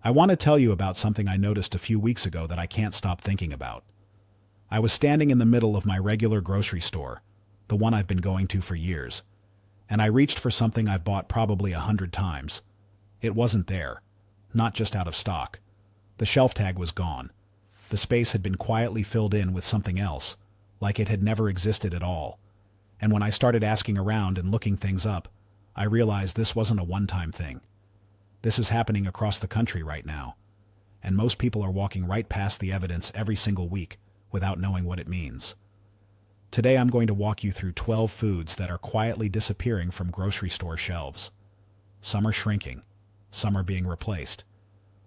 I want to tell you about something I noticed a few weeks ago that I can't stop thinking about. I was standing in the middle of my regular grocery store, the one I've been going to for years, and I reached for something I've bought probably 100 times. It wasn't there, not just out of stock. The shelf tag was gone. The space had been quietly filled in with something else, like it had never existed at all. And when I started asking around and looking things up, I realized this wasn't a one-time thing. This is happening across the country right now, and most people are walking right past the evidence every single week without knowing what it means. Today I'm going to walk you through 12 foods that are quietly disappearing from grocery store shelves. Some are shrinking, some are being replaced,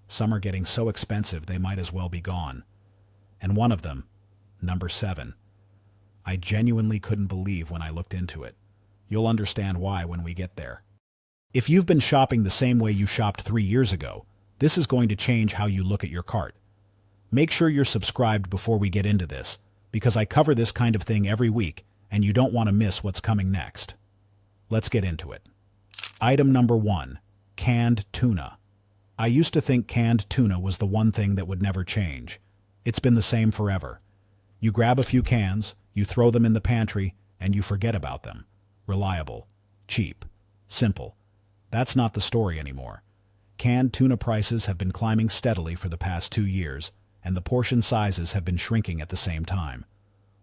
some are getting so expensive they might as well be gone. And one of them, number 7, I genuinely couldn't believe when I looked into it. You'll understand why when we get there. If you've been shopping the same way you shopped 3 years ago, this is going to change how you look at your cart. Make sure you're subscribed before we get into this, because I cover this kind of thing every week, and you don't want to miss what's coming next. Let's get into it. Item number 1, canned tuna. I used to think canned tuna was the one thing that would never change. It's been the same forever. You grab a few cans, you throw them in the pantry, and you forget about them. Reliable, cheap, simple. That's not the story anymore. Canned tuna prices have been climbing steadily for the past 2 years, and the portion sizes have been shrinking at the same time.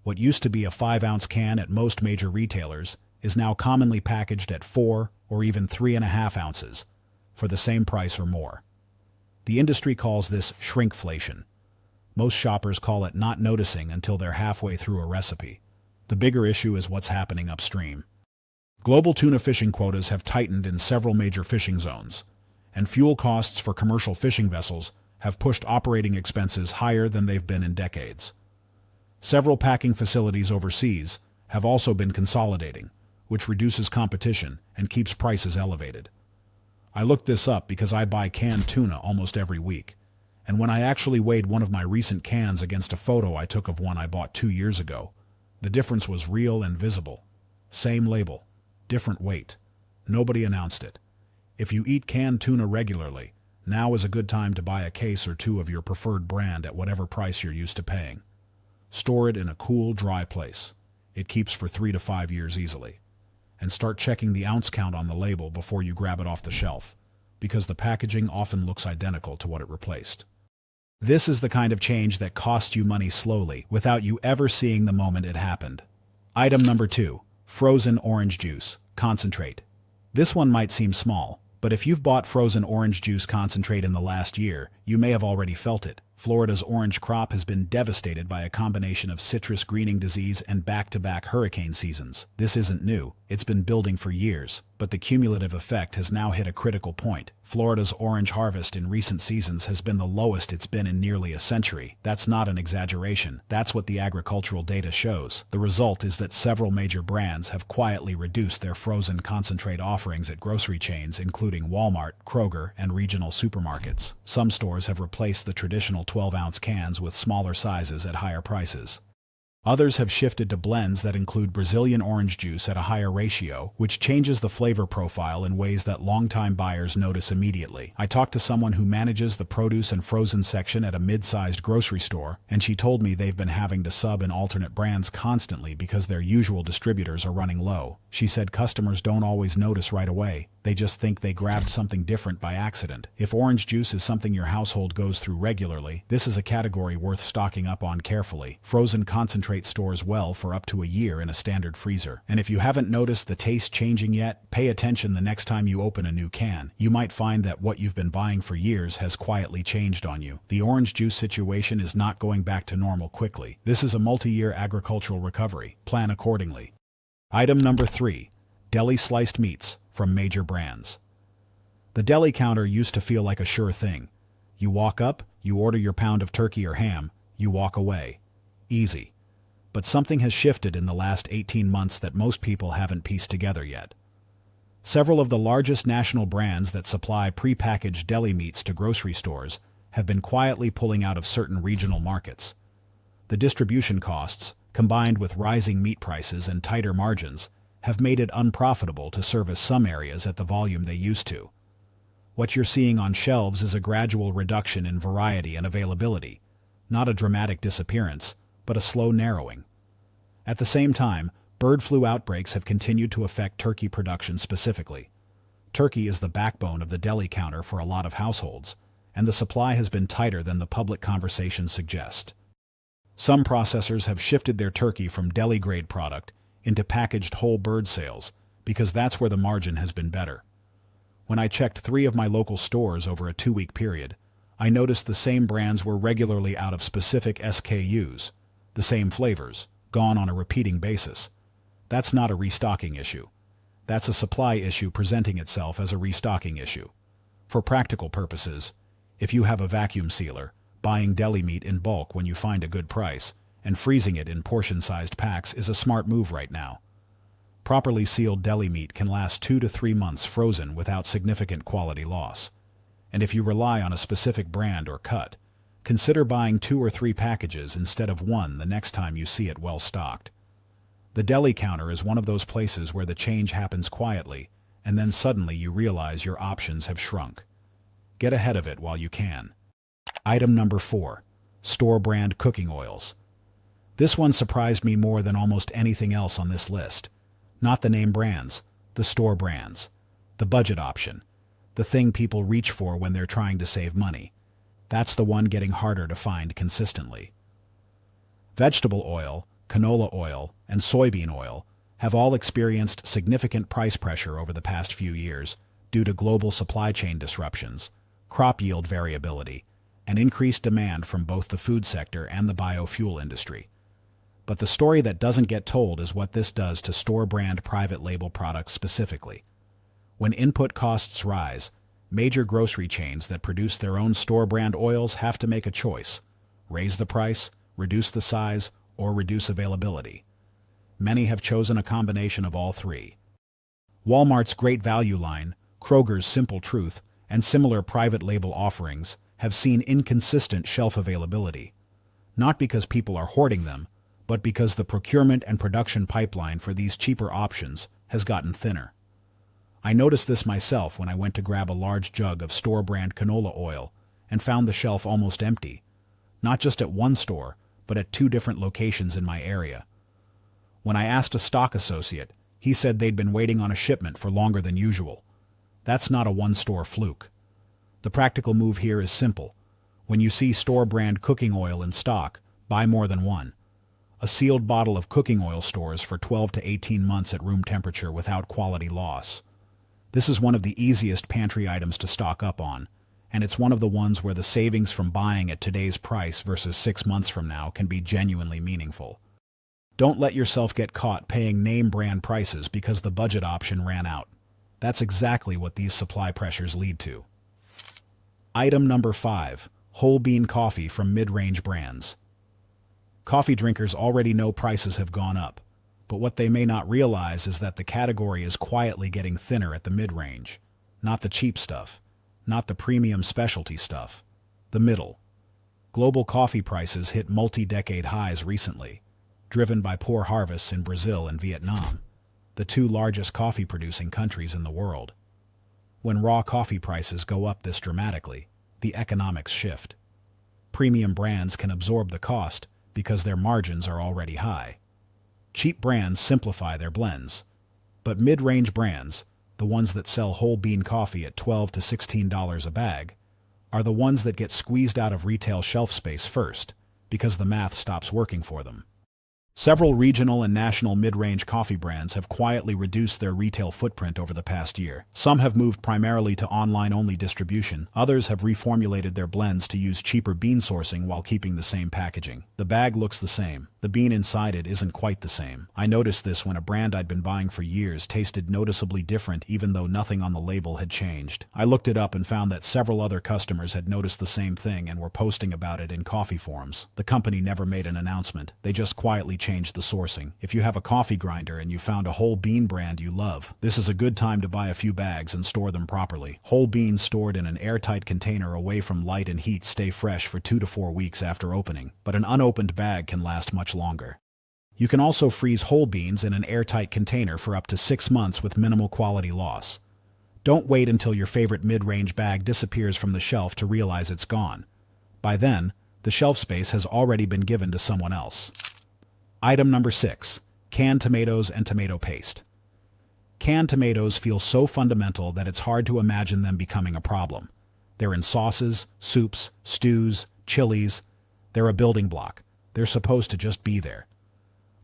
What used to be a 5-ounce can at most major retailers is now commonly packaged at 4 or even 3.5 ounces, for the same price or more. The industry calls this shrinkflation. Most shoppers call it not noticing until they're halfway through a recipe. The bigger issue is what's happening upstream. Global tuna fishing quotas have tightened in several major fishing zones, and fuel costs for commercial fishing vessels have pushed operating expenses higher than they've been in decades. Several packing facilities overseas have also been consolidating, which reduces competition and keeps prices elevated. I looked this up because I buy canned tuna almost every week, and when I actually weighed one of my recent cans against a photo I took of one I bought 2 years ago, the difference was real and visible. Same label, different weight. Nobody announced it. If you eat canned tuna regularly, now is a good time to buy a case or 2 of your preferred brand at whatever price you're used to paying. Store it in a cool, dry place. It keeps for 3 to 5 years easily. And start checking the ounce count on the label before you grab it off the shelf, because the packaging often looks identical to what it replaced. This is the kind of change that costs you money slowly, without you ever seeing the moment it happened. Item number 2, frozen orange juice, concentrate. This one might seem small, but if you've bought frozen orange juice concentrate in the last year, you may have already felt it. Florida's orange crop has been devastated by a combination of citrus greening disease and back-to-back hurricane seasons. This isn't new. It's been building for years, but the cumulative effect has now hit a critical point. Florida's orange harvest in recent seasons has been the lowest it's been in nearly a century. That's not an exaggeration. That's what the agricultural data shows. The result is that several major brands have quietly reduced their frozen concentrate offerings at grocery chains, including Walmart, Kroger, and regional supermarkets. Some stores have replaced the traditional 12-ounce cans with smaller sizes at higher prices. Others have shifted to blends that include Brazilian orange juice at a higher ratio, which changes the flavor profile in ways that longtime buyers notice immediately. I talked to someone who manages the produce and frozen section at a mid-sized grocery store, and she told me they've been having to sub in alternate brands constantly because their usual distributors are running low. She said customers don't always notice right away. They just think they grabbed something different by accident. If orange juice is something your household goes through regularly, this is a category worth stocking up on carefully. Frozen concentrate stores well for up to a year in a standard freezer. And if you haven't noticed the taste changing yet, pay attention the next time you open a new can. You might find that what you've been buying for years has quietly changed on you. The orange juice situation is not going back to normal quickly. This is a multi-year agricultural recovery. Plan accordingly. Item number 3, deli sliced meats from major brands. The deli counter used to feel like a sure thing. You walk up, you order your pound of turkey or ham, you walk away. Easy. But something has shifted in the last 18 months that most people haven't pieced together yet. Several of the largest national brands that supply pre-packaged deli meats to grocery stores have been quietly pulling out of certain regional markets. The distribution costs, combined with rising meat prices and tighter margins, have made it unprofitable to service some areas at the volume they used to. What you're seeing on shelves is a gradual reduction in variety and availability, not a dramatic disappearance, but a slow narrowing. At the same time, bird flu outbreaks have continued to affect turkey production specifically. Turkey is the backbone of the deli counter for a lot of households, and the supply has been tighter than the public conversation suggests. Some processors have shifted their turkey from deli-grade product into packaged whole bird sales because that's where the margin has been better. When I checked 3 of my local stores over a 2-week period, I noticed the same brands were regularly out of specific SKUs, the same flavors, gone on a repeating basis. That's not a restocking issue. That's a supply issue presenting itself as a restocking issue. For practical purposes, if you have a vacuum sealer, buying deli meat in bulk when you find a good price and freezing it in portion-sized packs is a smart move right now. Properly sealed deli meat can last 2 to 3 months frozen without significant quality loss. And if you rely on a specific brand or cut, consider buying 2 or 3 packages instead of 1 the next time you see it well stocked. The deli counter is one of those places where the change happens quietly, and then suddenly you realize your options have shrunk. Get ahead of it while you can. Item number 4. Store brand cooking oils. This one surprised me more than almost anything else on this list. Not the name brands, the store brands. The budget option. The thing people reach for when they're trying to save money. That's the one getting harder to find consistently. Vegetable oil, canola oil, and soybean oil have all experienced significant price pressure over the past few years due to global supply chain disruptions, crop yield variability, and increased demand from both the food sector and the biofuel industry. But the story that doesn't get told is what this does to store-brand private label products specifically. When input costs rise, major grocery chains that produce their own store-brand oils have to make a choice: raise the price, reduce the size, or reduce availability. Many have chosen a combination of all 3. Walmart's Great Value line, Kroger's Simple Truth, and similar private label offerings have seen inconsistent shelf availability, not because people are hoarding them, but because the procurement and production pipeline for these cheaper options has gotten thinner. I noticed this myself when I went to grab a large jug of store-brand canola oil and found the shelf almost empty, not just at one store, but at 2 different locations in my area. When I asked a stock associate, he said they'd been waiting on a shipment for longer than usual. That's not a one-store fluke. The practical move here is simple. When you see store-brand cooking oil in stock, buy more than one. A sealed bottle of cooking oil stores for 12 to 18 months at room temperature without quality loss. This is one of the easiest pantry items to stock up on, and it's one of the ones where the savings from buying at today's price versus 6 months from now can be genuinely meaningful. Don't let yourself get caught paying name-brand prices because the budget option ran out. That's exactly what these supply pressures lead to. Item number 5. Whole bean coffee from mid-range brands. Coffee drinkers already know prices have gone up, but what they may not realize is that the category is quietly getting thinner at the mid-range. Not the cheap stuff, not the premium specialty stuff, the middle. Global coffee prices hit multi-decade highs recently, driven by poor harvests in Brazil and Vietnam, the 2 largest coffee-producing countries in the world. When raw coffee prices go up this dramatically, the economics shift. Premium brands can absorb the cost because their margins are already high. Cheap brands simplify their blends, but mid-range brands, the ones that sell whole bean coffee at $12 to $16 a bag, are the ones that get squeezed out of retail shelf space first because the math stops working for them. Several regional and national mid-range coffee brands have quietly reduced their retail footprint over the past year. Some have moved primarily to online-only distribution. Others have reformulated their blends to use cheaper bean sourcing while keeping the same packaging. The bag looks the same. The bean inside it isn't quite the same. I noticed this when a brand I'd been buying for years tasted noticeably different even though nothing on the label had changed. I looked it up and found that several other customers had noticed the same thing and were posting about it in coffee forums. The company never made an announcement. They just quietly changed the sourcing. If you have a coffee grinder and you found a whole bean brand you love, this is a good time to buy a few bags and store them properly. Whole beans stored in an airtight container away from light and heat stay fresh for 2 to 4 weeks after opening, but an unopened bag can last much longer. You can also freeze whole beans in an airtight container for up to 6 months with minimal quality loss. Don't wait until your favorite mid-range bag disappears from the shelf to realize it's gone. By then, the shelf space has already been given to someone else. Item number 6. Canned tomatoes and tomato paste. Canned tomatoes feel so fundamental that it's hard to imagine them becoming a problem. They're in sauces, soups, stews, chilies. They're a building block. They're supposed to just be there.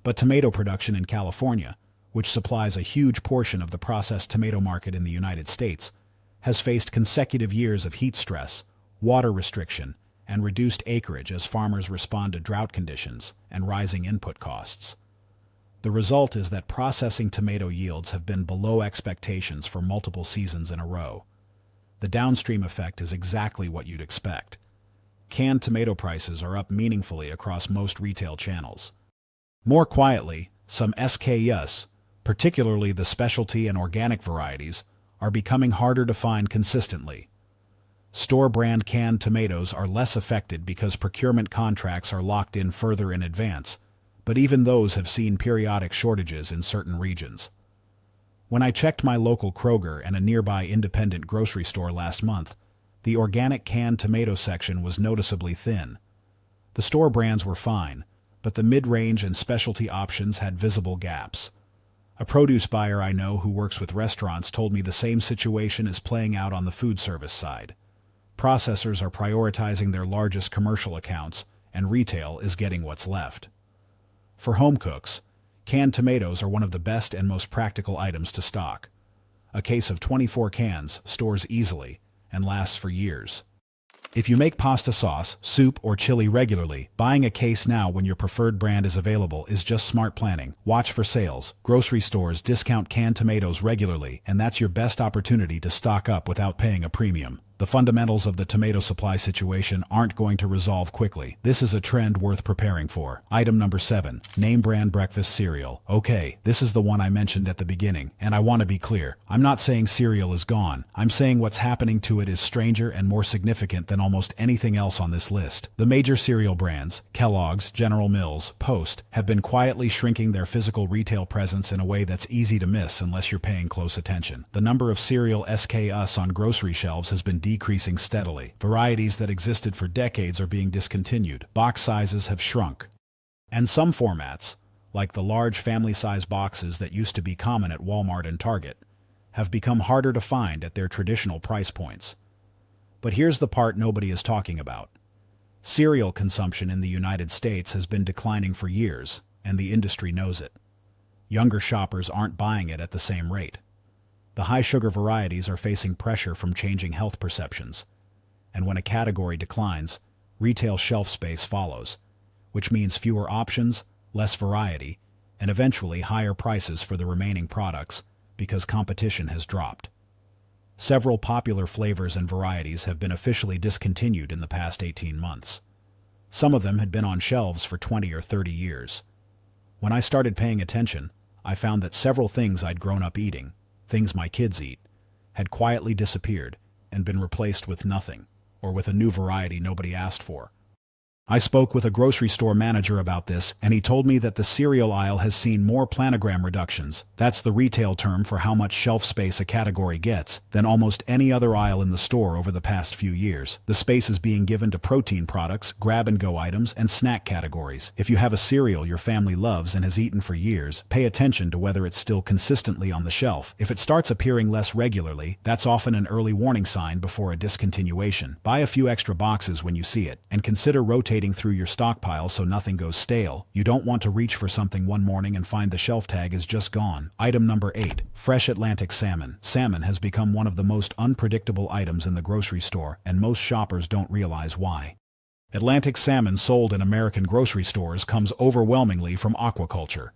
But tomato production in California, which supplies a huge portion of the processed tomato market in the United States, has faced consecutive years of heat stress, water restriction, and reduced acreage as farmers respond to drought conditions and rising input costs. The result is that processing tomato yields have been below expectations for multiple seasons in a row. The downstream effect is exactly what you'd expect. Canned tomato prices are up meaningfully across most retail channels. More quietly, some SKUs, particularly the specialty and organic varieties, are becoming harder to find consistently. Store-brand canned tomatoes are less affected because procurement contracts are locked in further in advance, but even those have seen periodic shortages in certain regions. When I checked my local Kroger and a nearby independent grocery store last month, the organic canned tomato section was noticeably thin. The store brands were fine, but the mid-range and specialty options had visible gaps. A produce buyer I know who works with restaurants told me the same situation is playing out on the food service side. Processors are prioritizing their largest commercial accounts, and retail is getting what's left. For home cooks, canned tomatoes are one of the best and most practical items to stock. A case of 24 cans stores easily and lasts for years. If you make pasta sauce, soup, or chili regularly, buying a case now when your preferred brand is available is just smart planning. Watch for sales. Grocery stores discount canned tomatoes regularly, and that's your best opportunity to stock up without paying a premium. The fundamentals of the tomato supply situation aren't going to resolve quickly. This is a trend worth preparing for. Item number 7. Name brand breakfast cereal. Okay, this is the one I mentioned at the beginning, and I want to be clear. I'm not saying cereal is gone. I'm saying what's happening to it is stranger and more significant than almost anything else on this list. The major cereal brands, Kellogg's, General Mills, Post, have been quietly shrinking their physical retail presence in a way that's easy to miss unless you're paying close attention. The number of cereal SKUs on grocery shelves has been decreasing steadily. Varieties that existed for decades are being discontinued. Box sizes have shrunk. And some formats, like the large family-size boxes that used to be common at Walmart and Target, have become harder to find at their traditional price points. But here's the part nobody is talking about. Cereal consumption in the United States has been declining for years, and the industry knows it. Younger shoppers aren't buying it at the same rate. The high-sugar varieties are facing pressure from changing health perceptions, and when a category declines, retail shelf space follows, which means fewer options, less variety, and eventually higher prices for the remaining products because competition has dropped. Several popular flavors and varieties have been officially discontinued in the past 18 months. Some of them had been on shelves for 20 or 30 years. When I started paying attention, I found that several things I'd grown up eating, things my kids eat, had quietly disappeared and been replaced with nothing, or with a new variety nobody asked for. I spoke with a grocery store manager about this, and he told me that the cereal aisle has seen more planogram reductions, that's the retail term for how much shelf space a category gets, than almost any other aisle in the store over the past few years. The space is being given to protein products, grab-and-go items, and snack categories. If you have a cereal your family loves and has eaten for years, pay attention to whether it's still consistently on the shelf. If it starts appearing less regularly, that's often an early warning sign before a discontinuation. Buy a few extra boxes when you see it, and consider rotating through your stockpile so nothing goes stale. You don't want to reach for something one morning and find the shelf tag is just gone. Item number 8. Fresh Atlantic salmon. Salmon has become one of the most unpredictable items in the grocery store, and most shoppers don't realize why. Atlantic salmon sold in American grocery stores comes overwhelmingly from aquaculture.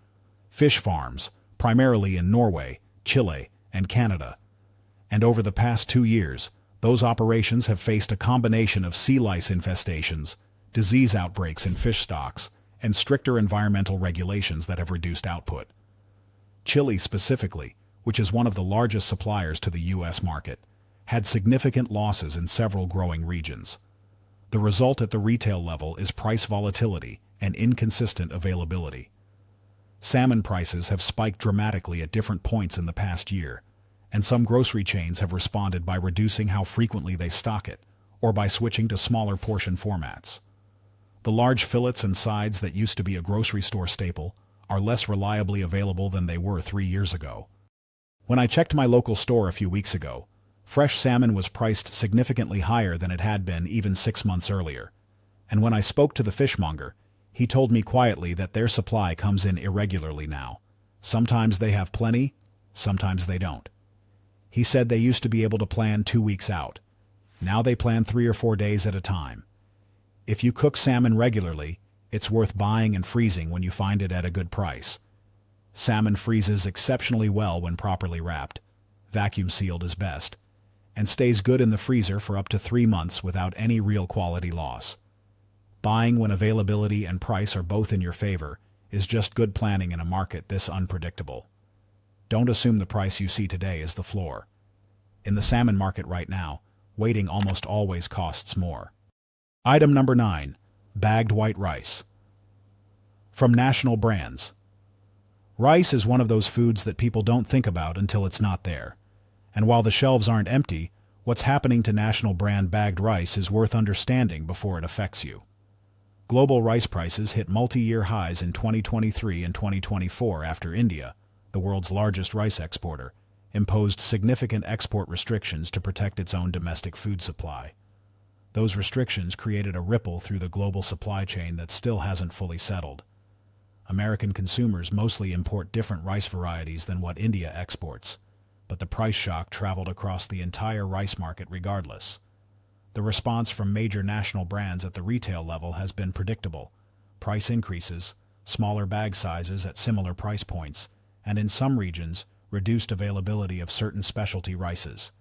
Fish farms, primarily in Norway, Chile, and Canada. And over the past 2 years, those operations have faced a combination of sea lice infestations, disease outbreaks in fish stocks, and stricter environmental regulations that have reduced output. Chile specifically, which is one of the largest suppliers to the U.S. market, had significant losses in several growing regions. The result at the retail level is price volatility and inconsistent availability. Salmon prices have spiked dramatically at different points in the past year, And some grocery chains have responded by reducing how frequently they stock it, or by switching to smaller portion formats. The large fillets and sides that used to be a grocery store staple are less reliably available than they were 3 years ago. When I checked my local store a few weeks ago, fresh salmon was priced significantly higher than it had been even 6 months earlier. And when I spoke to the fishmonger, he told me quietly that their supply comes in irregularly now. Sometimes they have plenty, sometimes they don't. He said they used to be able to plan 2 weeks out. Now they plan 3 or 4 days at a time. If you cook salmon regularly, it's worth buying and freezing when you find it at a good price. Salmon freezes exceptionally well when properly wrapped. Vacuum sealed is best, and stays good in the freezer for up to 3 months without any real quality loss. Buying when availability and price are both in your favor is just good planning in a market this unpredictable. Don't assume the price you see today is the floor. In the salmon market right now, waiting almost always costs more. Item number 9. Bagged white rice. From national brands. Rice is one of those foods that people don't think about until it's not there. And while the shelves aren't empty, what's happening to national brand bagged rice is worth understanding before it affects you. Global rice prices hit multi-year highs in 2023 and 2024 after India, the world's largest rice exporter, imposed significant export restrictions to protect its own domestic food supply. Those restrictions created a ripple through the global supply chain that still hasn't fully settled. American consumers mostly import different rice varieties than what India exports, but the price shock traveled across the entire rice market regardless. The response from major national brands at the retail level has been predictable: price increases, smaller bag sizes at similar price points, and in some regions, reduced availability of certain specialty rices.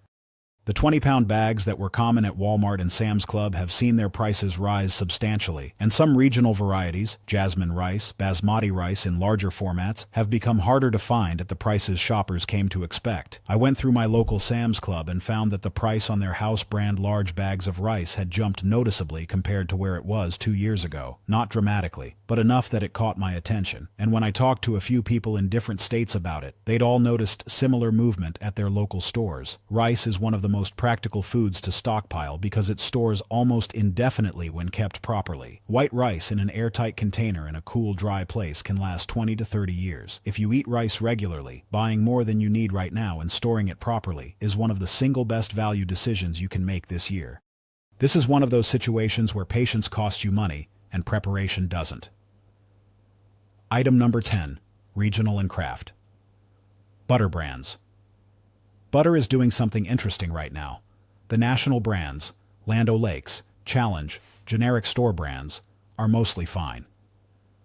The 20-pound bags that were common at Walmart and Sam's Club have seen their prices rise substantially, and some regional varieties, jasmine rice, basmati rice in larger formats, have become harder to find at the prices shoppers came to expect. I went through my local Sam's Club and found that the price on their house brand large bags of rice had jumped noticeably compared to where it was 2 years ago. Not dramatically, but enough that it caught my attention. And when I talked to a few people in different states about it, they'd all noticed similar movement at their local stores. Rice is one of the most practical foods to stockpile because it stores almost indefinitely when kept properly. White rice in an airtight container in a cool, dry place can last 20 to 30 years. If you eat rice regularly, buying more than you need right now and storing it properly is one of the single best value decisions you can make this year. This is one of those situations where patience costs you money and preparation doesn't. Item number 10. Regional and craft. Butter brands. Butter is doing something interesting right now. The national brands, Land O'Lakes, Challenge, generic store brands, are mostly fine.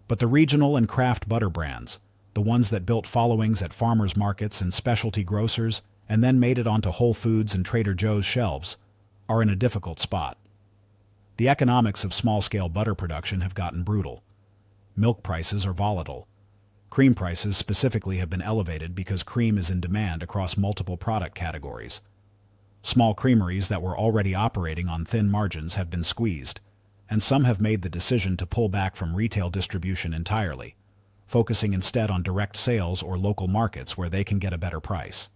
But the regional and craft butter brands, the ones that built followings at farmers markets and specialty grocers and then made it onto Whole Foods and Trader Joe's shelves, are in a difficult spot. The economics of small-scale butter production have gotten brutal. Milk prices are volatile. Cream prices specifically have been elevated because cream is in demand across multiple product categories. Small creameries that were already operating on thin margins have been squeezed, and some have made the decision to pull back from retail distribution entirely, focusing instead on direct sales or local markets where they can get a better price.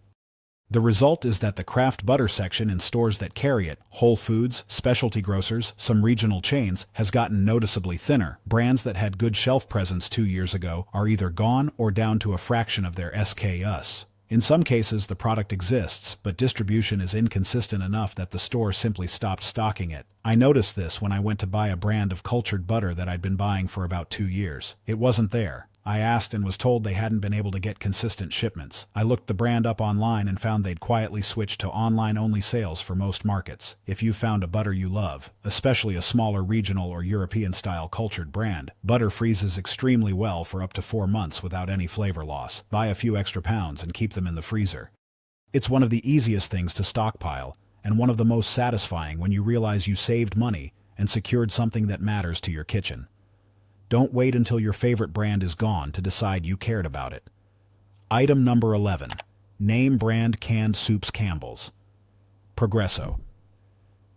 The result is that the craft butter section in stores that carry it, Whole Foods, specialty grocers, some regional chains, has gotten noticeably thinner. Brands that had good shelf presence 2 years ago are either gone or down to a fraction of their SKUs. In some cases, the product exists, but distribution is inconsistent enough that the store simply stopped stocking it. I noticed this when I went to buy a brand of cultured butter that I'd been buying for about 2 years. It wasn't there. I asked and was told they hadn't been able to get consistent shipments. I looked the brand up online and found they'd quietly switched to online-only sales for most markets. If you found a butter you love, especially a smaller regional or European-style cultured brand, butter freezes extremely well for up to 4 months without any flavor loss. Buy a few extra pounds and keep them in the freezer. It's one of the easiest things to stockpile, and one of the most satisfying when you realize you saved money and secured something that matters to your kitchen. Don't wait until your favorite brand is gone to decide you cared about it. Item number 11. Name brand canned soups Campbell's. Progresso.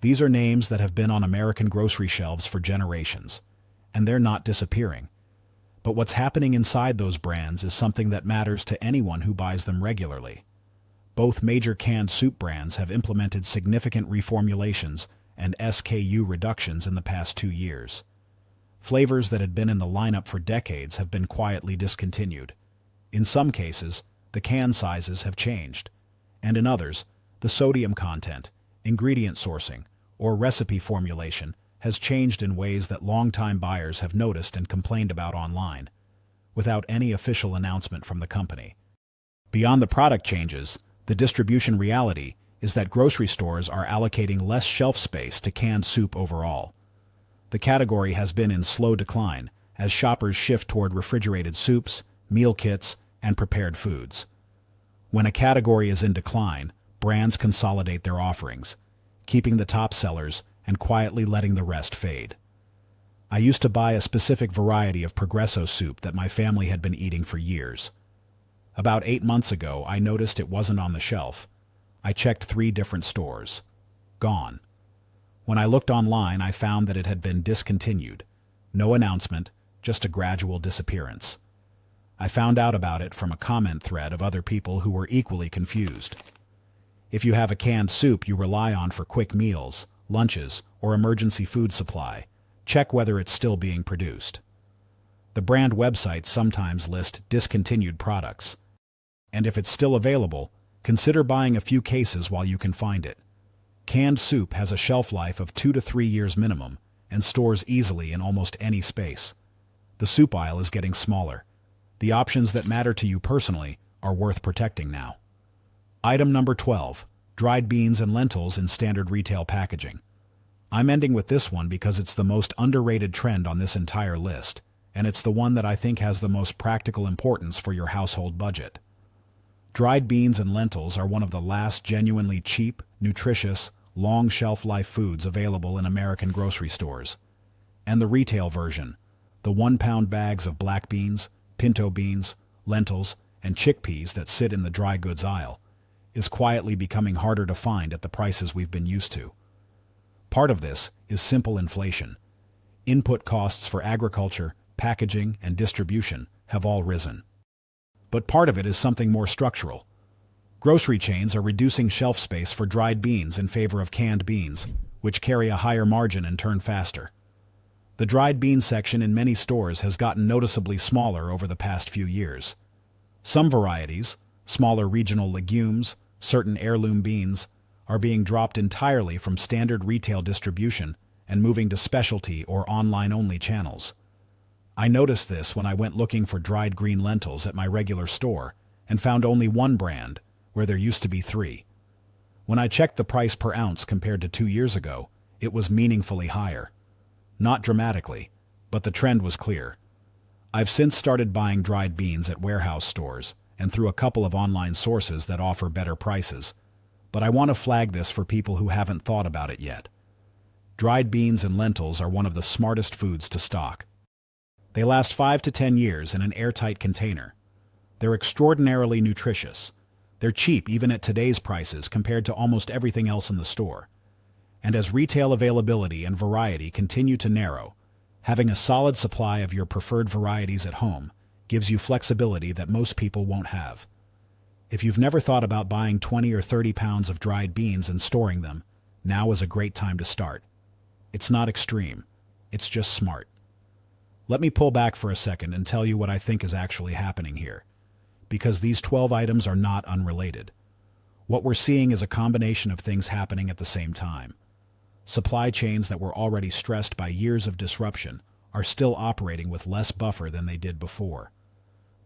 These are names that have been on American grocery shelves for generations, and they're not disappearing. But what's happening inside those brands is something that matters to anyone who buys them regularly. Both major canned soup brands have implemented significant reformulations and SKU reductions in the past 2 years. Flavors that had been in the lineup for decades have been quietly discontinued. In some cases, the can sizes have changed, and in others, the sodium content, ingredient sourcing, or recipe formulation has changed in ways that longtime buyers have noticed and complained about online, without any official announcement from the company. Beyond the product changes, the distribution reality is that grocery stores are allocating less shelf space to canned soup overall. The category has been in slow decline as shoppers shift toward refrigerated soups, meal kits, and prepared foods. When a category is in decline, brands consolidate their offerings, keeping the top sellers and quietly letting the rest fade. I used to buy a specific variety of Progresso soup that my family had been eating for years. About 8 months ago, I noticed it wasn't on the shelf. I checked 3 different stores. Gone. When I looked online, I found that it had been discontinued. No announcement, just a gradual disappearance. I found out about it from a comment thread of other people who were equally confused. If you have a canned soup you rely on for quick meals, lunches, or emergency food supply, check whether it's still being produced. The brand websites sometimes list discontinued products. And if it's still available, consider buying a few cases while you can find it. Canned soup has a shelf life of 2 to 3 years minimum and stores easily in almost any space. The soup aisle is getting smaller. The options that matter to you personally are worth protecting now. Item number 12. Dried beans and lentils in standard retail packaging. I'm ending with this one because it's the most underrated trend on this entire list, and it's the one that I think has the most practical importance for your household budget. Dried beans and lentils are one of the last genuinely cheap, nutritious, long shelf life foods available in American grocery stores. And the retail version, the 1-pound bags of black beans, pinto beans, lentils, and chickpeas that sit in the dry goods aisle, is quietly becoming harder to find at the prices we've been used to. Part of this is simple inflation. Input costs for agriculture, packaging, and distribution have all risen. But part of it is something more structural. Grocery chains are reducing shelf space for dried beans in favor of canned beans, which carry a higher margin and turn faster. The dried bean section in many stores has gotten noticeably smaller over the past few years. Some varieties, smaller regional legumes, certain heirloom beans, are being dropped entirely from standard retail distribution and moving to specialty or online-only channels. I noticed this when I went looking for dried green lentils at my regular store and found only one brand, where there used to be 3. When I checked the price per ounce compared to 2 years ago, it was meaningfully higher. Not dramatically, but the trend was clear. I've since started buying dried beans at warehouse stores and through a couple of online sources that offer better prices, but I want to flag this for people who haven't thought about it yet. Dried beans and lentils are one of the smartest foods to stock. They last 5 to 10 years in an airtight container. They're extraordinarily nutritious. They're cheap even at today's prices compared to almost everything else in the store. And as retail availability and variety continue to narrow, having a solid supply of your preferred varieties at home gives you flexibility that most people won't have. If you've never thought about buying 20 or 30 pounds of dried beans and storing them, now is a great time to start. It's not extreme. It's just smart. Let me pull back for a second and tell you what I think is actually happening here, because these 12 items are not unrelated. What we're seeing is a combination of things happening at the same time. Supply chains that were already stressed by years of disruption are still operating with less buffer than they did before.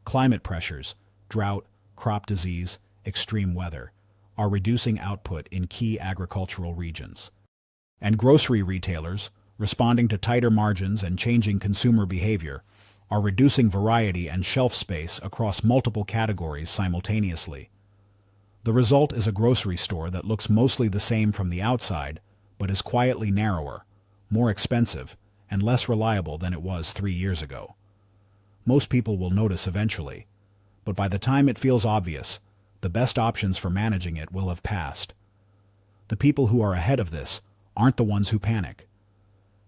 Climate pressures, drought, crop disease, extreme weather, are reducing output in key agricultural regions. And grocery retailers, responding to tighter margins and changing consumer behavior, are reducing variety and shelf space across multiple categories simultaneously. The result is a grocery store that looks mostly the same from the outside, but is quietly narrower, more expensive, and less reliable than it was 3 years ago. Most people will notice eventually, but by the time it feels obvious, the best options for managing it will have passed. The people who are ahead of this aren't the ones who panic.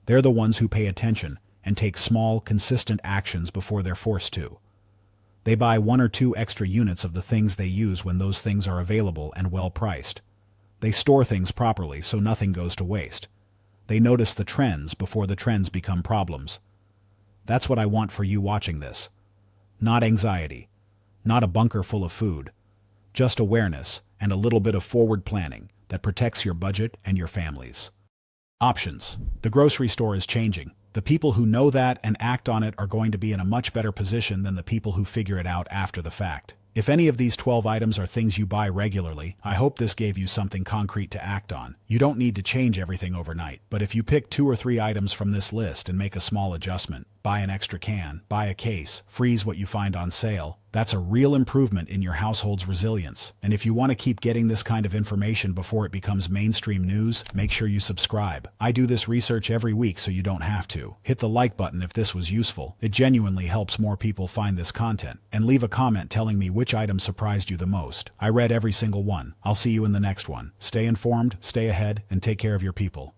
They're the ones who pay attention and take small, consistent actions before they're forced to. They buy 1 or 2 extra units of the things they use when those things are available and well priced. They store things properly so nothing goes to waste. They notice the trends before the trends become problems. That's what I want for you watching this. Not anxiety. Not a bunker full of food. Just awareness and a little bit of forward planning that protects your budget and your families. Options. The grocery store is changing. The people who know that and act on it are going to be in a much better position than the people who figure it out after the fact. If any of these 12 items are things you buy regularly, I hope this gave you something concrete to act on. You don't need to change everything overnight, but if you pick 2 or 3 items from this list and make a small adjustment, buy an extra can, buy a case, freeze what you find on sale, that's a real improvement in your household's resilience. And if you want to keep getting this kind of information before it becomes mainstream news, make sure you subscribe. I do this research every week so you don't have to. Hit the like button if this was useful. It genuinely helps more people find this content. And leave a comment telling me which item surprised you the most. I read every single one. I'll see you in the next one. Stay informed, stay ahead, and take care of your people.